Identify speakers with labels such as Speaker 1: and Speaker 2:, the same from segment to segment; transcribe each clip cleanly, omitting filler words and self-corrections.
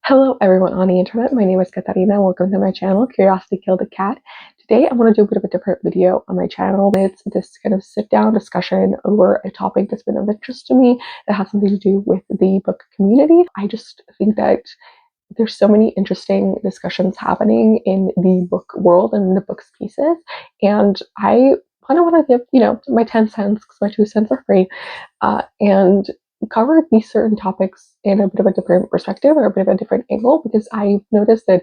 Speaker 1: Hello everyone on the internet, my name is Katarina. Welcome to my channel, Curiosity Killed a Cat. Today I want to do a bit of a different video on my channel. It's this kind of sit down discussion over a topic that's been of interest to me that has something to do with the book community. I just think that there's so many interesting discussions happening in the book world and in the book spaces, and I kind of want to give, my 10 cents, because my 2 cents are free, and cover these certain topics in a bit of a different perspective or a bit of a different angle, because I've noticed that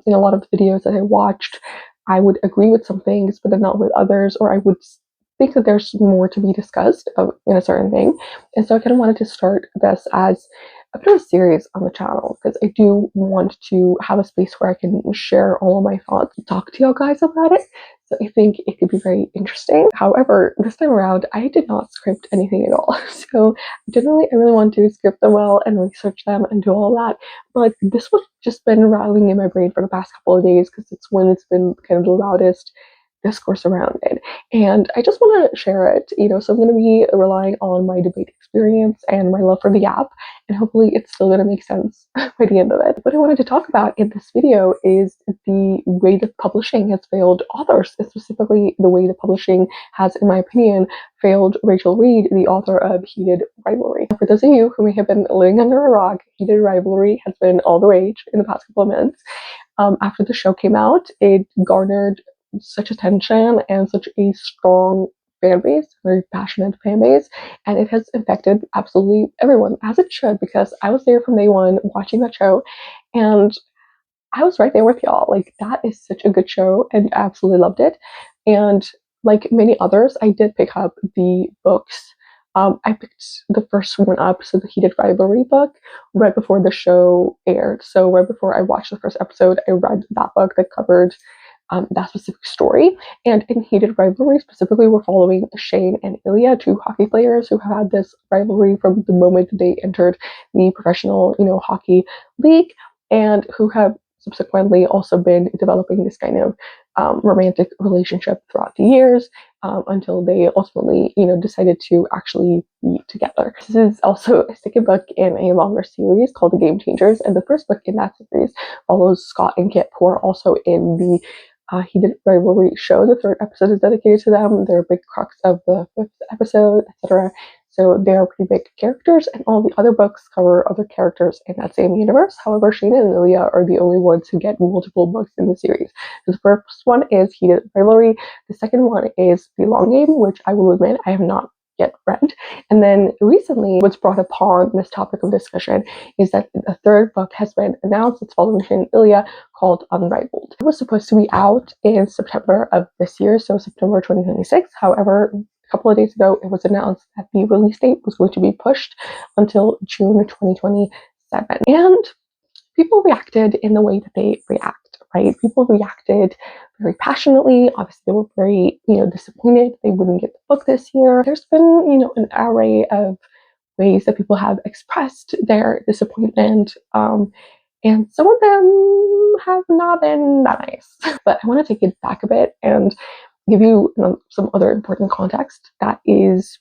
Speaker 1: in a lot of the videos that I watched, I would agree with some things, but then not with others, or I would think that there's more to be discussed in a certain thing. And so I kind of wanted to start this as a bit of a series on the channel, because I do want to have a space where I can share all of my thoughts, talk to you guys about it. So I think it could be very interesting. However, this time around, I did not script anything at all. So generally, I really want to script them well and research them and do all that. But this was just been rattling in my brain for the past couple of days, because it's when it's been kind of the loudest discourse around it. And I just want to share it, so I'm going to be relying on my debate experience and my love for the app, and hopefully it's still going to make sense by the end of it. What I wanted to talk about in this video is the way that publishing has failed authors, specifically the way that publishing has, in my opinion, failed Rachel Reid, the author of Heated Rivalry. For those of you who may have been living under a rock, Heated Rivalry has been all the rage in the past couple of months. After the show came out, it garnered such attention and such a strong fan base, very passionate fan base, and it has infected absolutely everyone, as it should, because I was there from day one watching that show, and I was right there with y'all. Like, that is such a good show, and I absolutely loved it. And like many others, I did pick up the books. I picked the first one up, so the Heated Rivalry book, right before the show aired. So right before I watched the first episode, I read that book that covered that specific story. And in Heated Rivalry specifically, we're following Shane and Ilya, two hockey players who have had this rivalry from the moment they entered the professional, hockey league, and who have subsequently also been developing this kind of romantic relationship throughout the years, until they ultimately, decided to actually be together. This is also a second book in a longer series called The Game Changers, and the first book in that series follows Scott and Kit, who are also in the Heated Rivalry show. The third episode is dedicated to them. They're a big crux of the fifth episode, etc. So they are pretty big characters, and all the other books cover other characters in that same universe. However, Shayna and Ilya are the only ones who get multiple books in the series. So the first one is Heated Rivalry. The second one is The Long Game, which I will admit I have not yet read. And then recently, what's brought upon this topic of discussion is that a third book has been announced. It's following Shane and Ilya, called Unrivaled. It was supposed to be out in September of this year, so September 2026. However, a couple of days ago, it was announced that the release date was going to be pushed until June 2027. And people reacted in the way that they react, right? People reacted very passionately. Obviously, they were very, disappointed they wouldn't get the book this year. There's been, an array of ways that people have expressed their disappointment, and some of them have not been that nice. But I want to take it back a bit and give you, some other important context that is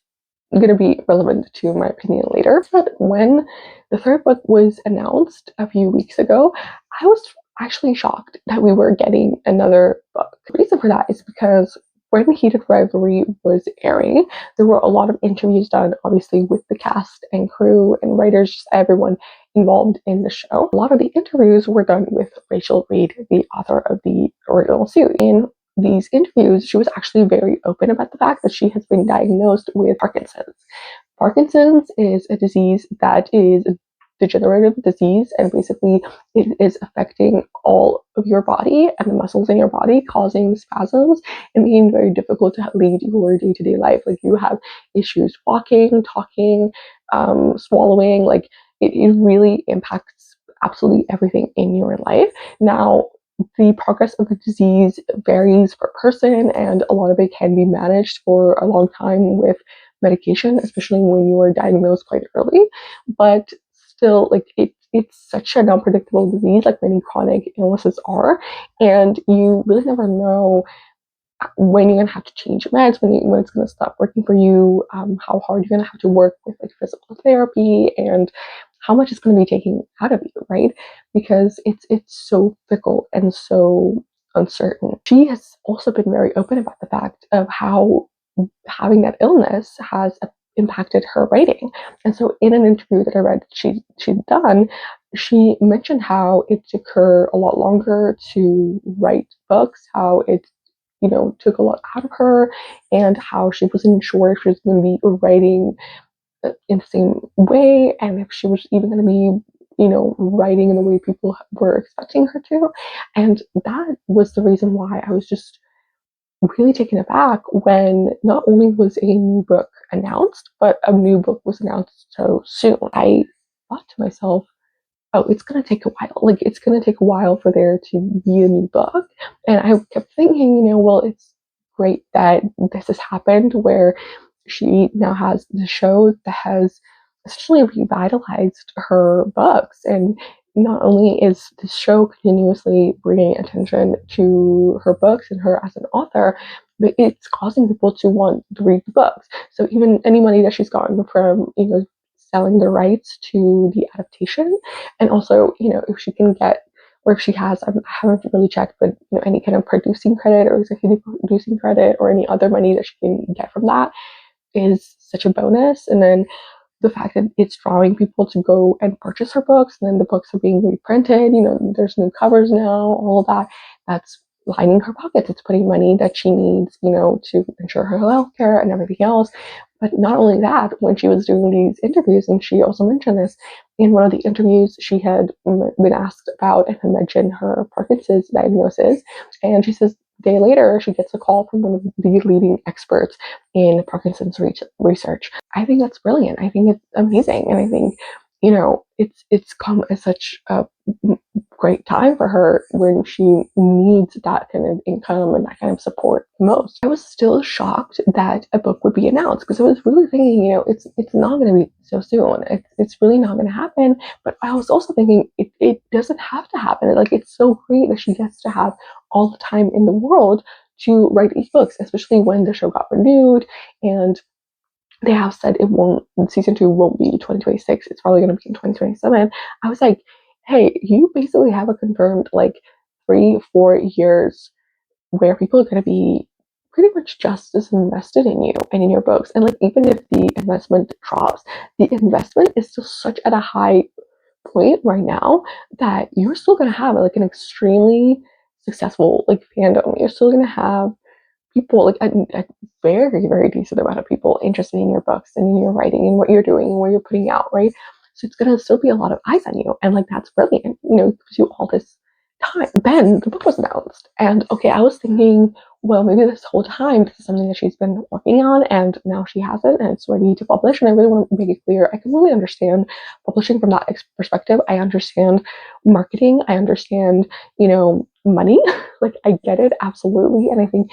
Speaker 1: going to be relevant to my opinion later. But when the third book was announced a few weeks ago, I was actually shocked that we were getting another book. The reason for that is because when Heated Rivalry was airing, there were a lot of interviews done, obviously, with the cast and crew and writers, just everyone involved in the show. A lot of the interviews were done with Rachel Reid, the author of the original series. In these interviews, she was actually very open about the fact that she has been diagnosed with Parkinson's. Parkinson's is a disease that is a degenerative disease, and basically it is affecting all of your body and the muscles in your body, causing spasms and making it very difficult to lead your day-to-day life. Like, you have issues walking, talking, swallowing. Like, it really impacts absolutely everything in your life. Now, the progress of the disease varies per person, and a lot of it can be managed for a long time with medication, especially when you are diagnosed quite early. But still, like, it's such an unpredictable disease, like many chronic illnesses are, and you really never know when you're gonna have to change your meds, when it's gonna stop working for you, how hard you're gonna have to work with, like, physical therapy, and how much is going to be taken out of you, right? Because it's so fickle and so uncertain. She has also been very open about the fact of how having that illness has impacted her writing. And so in an interview that I read she'd done, she mentioned how it took her a lot longer to write books, how it took a lot out of her, and how she wasn't sure if she was going to be writing in the same way, and if she was even going to be writing in the way people were expecting her to. And that was the reason why I was just really taken aback when not only was a new book announced, but a new book was announced so soon. I thought to myself, oh, it's going to take a while. Like, it's going to take a while for there to be a new book. And I kept thinking, well, it's great that this has happened where she now has the show that has essentially revitalized her books. And not only is this show continuously bringing attention to her books and her as an author, but it's causing people to want to read the books. So even any money that she's gotten from, selling the rights to the adaptation, and also, if she can get, or if she has, I haven't really checked, but any kind of producing credit or executive producing credit or any other money that she can get from that is such a bonus. And then the fact that it's drawing people to go and purchase her books, and then the books are being reprinted, there's new covers now, all of that, that's lining her pockets. It's putting money that she needs, to ensure her health care and everything else. But not only that, when she was doing these interviews, and she also mentioned this in one of the interviews, she had been asked about and had mentioned her Parkinson's diagnosis, and she says day later she gets a call from one of the leading experts in Parkinson's research. I think that's brilliant. I think it's amazing, and I think it's come at such a great time for her when she needs that kind of income and that kind of support most. I was still shocked that a book would be announced, because I was really thinking, it's not going to be so soon. It's really not going to happen. But I was also thinking it doesn't have to happen. Like, it's so great that she gets to have all the time in the world to write these books, especially when the show got renewed, and they have said season 2 won't be 2026. It's probably going to be in 2027. I was like, hey, you basically have a confirmed like 3-4 years where people are going to be pretty much just as invested in you and in your books. And like, even if the investment drops, the investment is still such at a high point right now that you're still going to have like an extremely successful like fandom. You're still going to have people, like a very, very decent amount of people interested in your books and in your writing and what you're doing and what you're putting out, right? So it's gonna still be a lot of eyes on you. And like, that's brilliant. It gives you all this time. Then the book was announced. And okay, I was thinking, well, maybe this whole time this is something that she's been working on and now she has it and it's ready to publish. And I really want to make it clear, I completely understand publishing from that perspective. I understand marketing. I understand, money. Like, I get it absolutely. And I think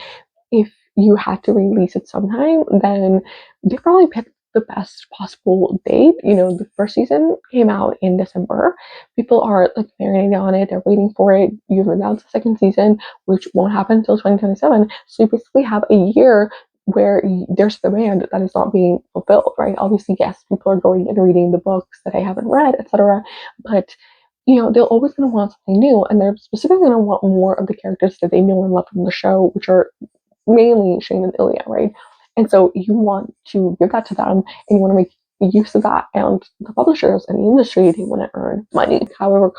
Speaker 1: if you had to release it sometime, then they probably picked the best possible date. The first season came out in December. People are like marinating on it, they're waiting for it. You've announced the second season, which won't happen until 2027. So you basically have a year where there's demand that is not being fulfilled, right? Obviously, yes, people are going and reading the books that they haven't read, etc. But they're always going to want something new, and they're specifically going to want more of the characters that they know and love from the show, which are mainly Shane and Ilya, right? And so you want to give that to them, and you want to make use of that. And the publishers and the industry, they want to earn money. However,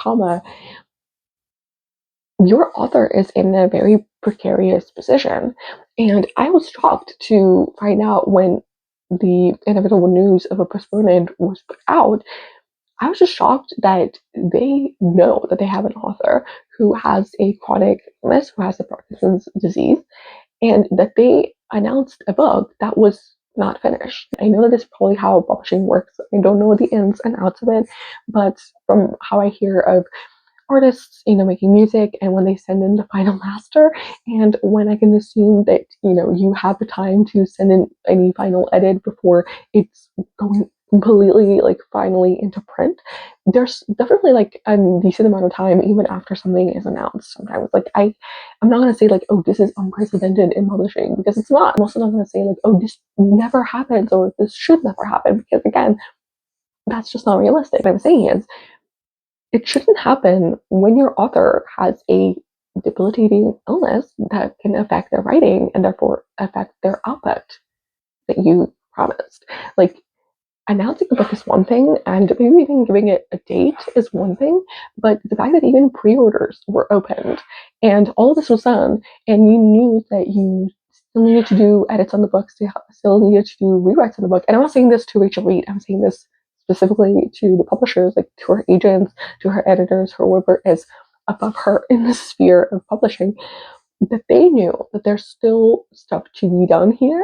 Speaker 1: your author is in a very precarious position. And I was shocked to find out when the inevitable news of a postponement was put out. I was just shocked that they know that they have an author who has a chronic illness, who has the Parkinson's disease, and that they announced a book that was not finished. I know that is probably how publishing works. I don't know the ins and outs of it, but from how I hear of artists, making music, and when they send in the final master, and when I can assume that, you have the time to send in any final edit before it's going completely, like, finally into print, there's definitely like a decent amount of time even after something is announced. Sometimes, like, I'm not gonna say like, oh, this is unprecedented in publishing, because it's not. I'm also not gonna say like, oh, this never happens or this should never happen, because again, that's just not realistic. What I'm saying is, it shouldn't happen when your author has a debilitating illness that can affect their writing and therefore affect their output that you promised. Like, announcing a book is one thing, and maybe even giving it a date is one thing, but the fact that even pre-orders were opened and all of this was done, and you knew that you still needed to do edits on the book, still needed to do rewrites on the book. And I'm not saying this to Rachel Reid, I'm saying this specifically to the publishers, like to her agents, to her editors, whoever is above her in the sphere of publishing, that they knew that there's still stuff to be done here,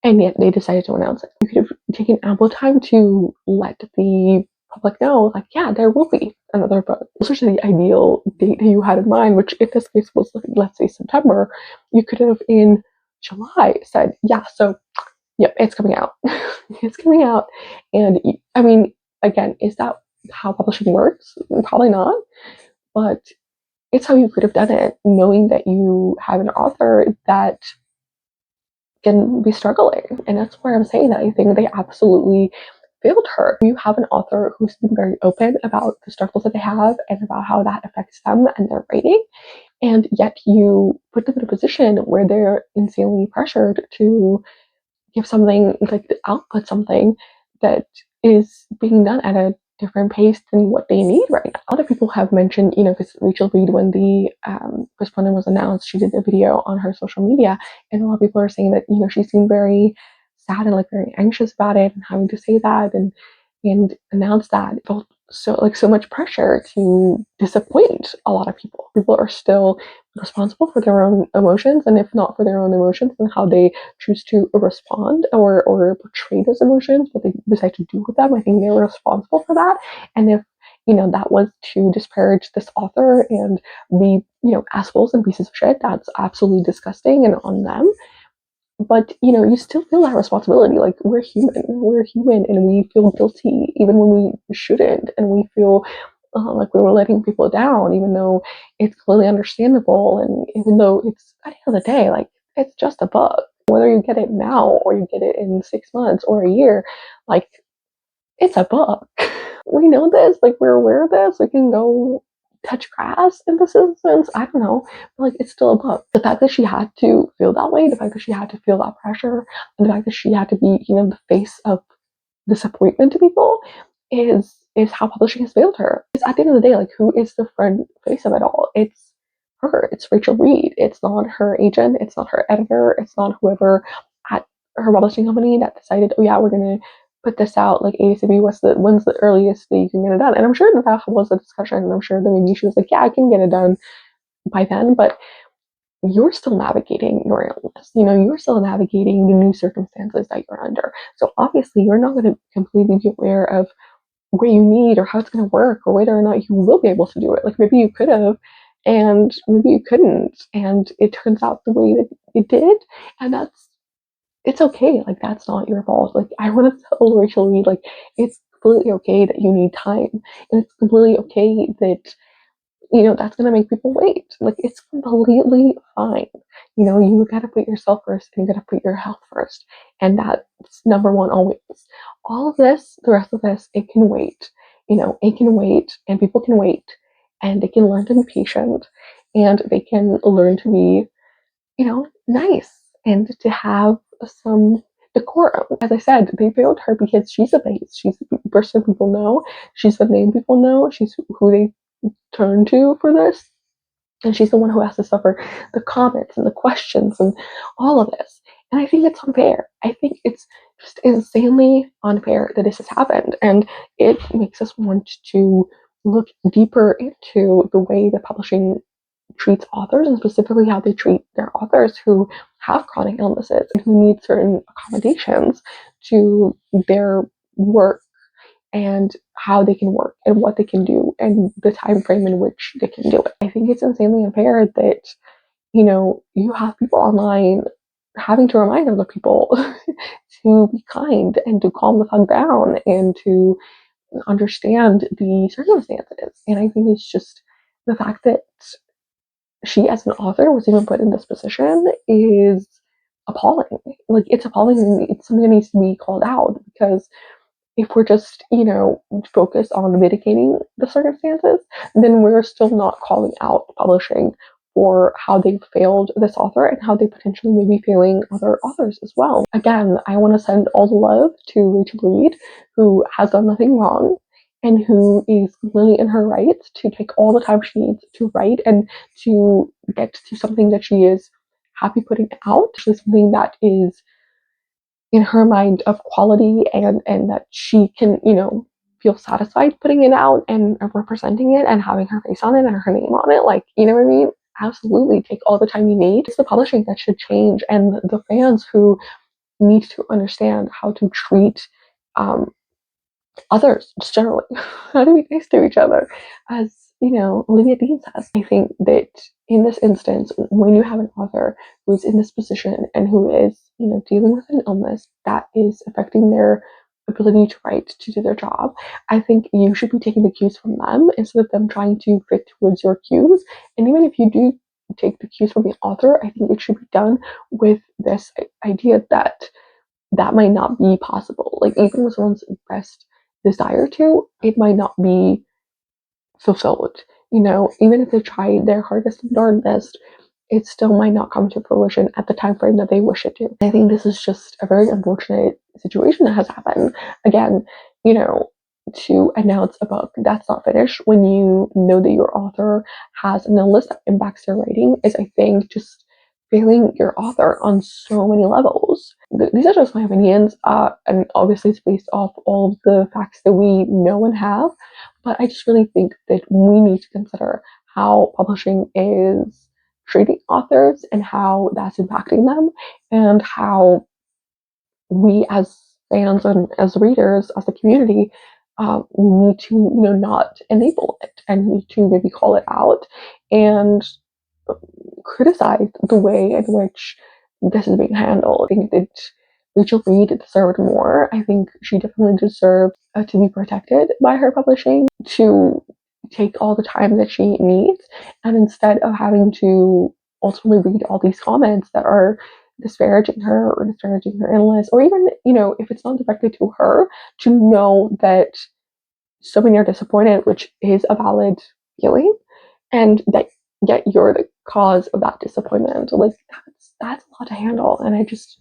Speaker 1: and yet they decided to announce it. You could have taken ample time to let the public know, like, yeah, there will be another book. Those are the ideal date that you had in mind, which if this case was, like, let's say September, you could have in July said, yeah, so, yep, it's coming out. It's coming out. And I mean, again, is that how publishing works? Probably not. But it's how you could have done it, knowing that you have an author that can be struggling. And that's where I'm saying that I think they absolutely failed her. You have an author who's been very open about the struggles that they have and about how that affects them and their writing, and yet you put them in a position where they're insanely pressured to give something, like to output something that is being done at a different pace than what they need right now. A lot of people have mentioned, because Rachel Reid, when the postponement was announced, she did a video on her social media, and a lot of people are saying that she seemed very sad and like very anxious about it, and having to say that and announce that felt so much pressure to disappoint a lot of people. People are still responsible for their own emotions, and if not for their own emotions, then how they choose to respond or portray those emotions, what they decide to do with them. I think they're responsible for that. And if that was to disparage this author and be assholes and pieces of shit, that's absolutely disgusting and on them. But you still feel that responsibility. Like, we're human, and we feel guilty even when we shouldn't, and we feel like we were letting people down, even though it's completely understandable, and even though it's, at the end of the day, like, it's just a book. Whether you get it now or you get it in 6 months or a year, like, it's a book. We know this, like, we're aware of this. We can go touch grass in this instance. I don't know, but like, it's still a book. The fact that she had to feel that way, the fact that she had to feel that pressure, and the fact that she had to be, the face of disappointment to people is how publishing has failed her. Because at the end of the day, like, who is the front face of it all? It's her. It's Rachel Reid. It's not her agent. It's not her editor. It's not whoever at her publishing company that decided, oh yeah, we're gonna put this out like ASAP. When's the earliest that you can get it done? And I'm sure that was a discussion, and I'm sure that maybe she was like, yeah, I can get it done by then, but you're still navigating your illness. You're still navigating the new circumstances that you're under. So obviously, you're not going to completely be aware of what you need or how it's going to work or whether or not you will be able to do it. Like, maybe you could have, and maybe you couldn't, and it turns out the way that it did, and it's okay. Like, that's not your fault. Like, I want to tell Rachel Reid, like, it's completely okay that you need time, and it's completely okay that that's gonna make people wait. Like, it's completely fine. You gotta put yourself first, and you gotta put your health first. And that's number one always. All of this, the rest of this, it can wait. It can wait, and people can wait, and they can learn to be patient, and they can learn to be, nice, and to have some decorum. As I said, they failed her because she's a base. She's the person people know. She's the name people know. She's who they turn to for this. And she's the one who has to suffer the comments and the questions and all of this. And I think it's unfair. I think it's just insanely unfair that this has happened. And it makes us want to look deeper into the way that publishing treats authors, and specifically how they treat their authors who have chronic illnesses and who need certain accommodations to their work, and how they can work and what they can do and the time frame in which they can do it. I think it's insanely unfair that you have people online having to remind other people to be kind and to calm the fuck down and to understand the circumstances. And I think it's just the fact that she, as an author, was even put in this position is appalling. Like, it's appalling, and it's something that needs to be called out, because if we're just, focused on mitigating the circumstances, then we're still not calling out publishing for how they failed this author and how they potentially may be failing other authors as well. Again, I want to send all the love to Rachel Reid, who has done nothing wrong and who is completely in her rights to take all the time she needs to write and to get to something that she is happy putting out, actually something that is in her mind of quality, and that she can, feel satisfied putting it out and representing it and having her face on it and her name on it. Like, you know what I mean? Absolutely take all the time you need. It's the publishing that should change, and the fans who need to understand how to treat um, others just generally. How to be nice to each other. As Olivia Dean says, I think that in this instance, when you have an author who's in this position and who is, dealing with an illness that is affecting their ability to write, to do their job, I think you should be taking the cues from them instead of them trying to fit towards your cues. And even if you do take the cues from the author, I think it should be done with this idea that that might not be possible. Like, even with someone's best desire to, it might not be fulfilled. Even if they try their hardest and darndest, it still might not come to fruition at the time frame that they wish it to. I think this is just a very unfortunate situation that has happened. Again, to announce a book that's not finished when you know that your author has an illness that impacts their writing is, I think, just failing your author on so many levels. These are just my opinions, and obviously it's based off all of the facts that we know and have. But I just really think that we need to consider how publishing is treating authors and how that's impacting them, and how we as fans and as readers, as a community, need to, not enable it and need to maybe call it out and criticize the way in which this is being handled. I think that Rachel Reid deserved more. I think she definitely deserved to be protected by her publishing, to take all the time that she needs, and instead of having to ultimately read all these comments that are disparaging her or disparaging her illness, or even, if it's not directly to her, to know that so many are disappointed, which is a valid feeling, and that yet you're the cause of that disappointment. Like, that's a lot to handle, and I just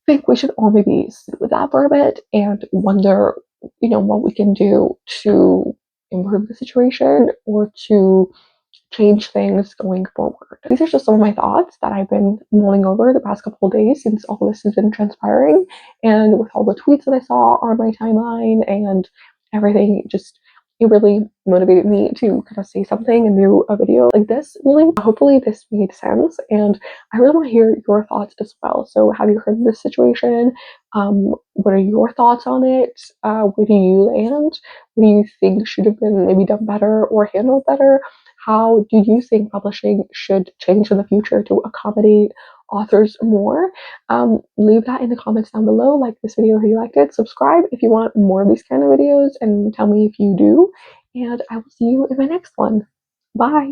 Speaker 1: think we should all maybe sit with that for a bit and wonder, what we can do to improve the situation or to change things going forward. These are just some of my thoughts that I've been mulling over the past couple of days since all this has been transpiring, and with all the tweets that I saw on my timeline and everything, it really motivated me to kind of say something and do a video like this. Really, hopefully this made sense, and I really want to hear your thoughts as well. So, have you heard of this situation? What are your thoughts on it? Where do you land? What do you think should have been maybe done better or handled better? How do you think publishing should change in the future to accommodate authors more? Leave that in the comments down below. Like this video if you liked it. Subscribe if you want more of these kind of videos, and tell me if you do. And I will see you in my next one. Bye.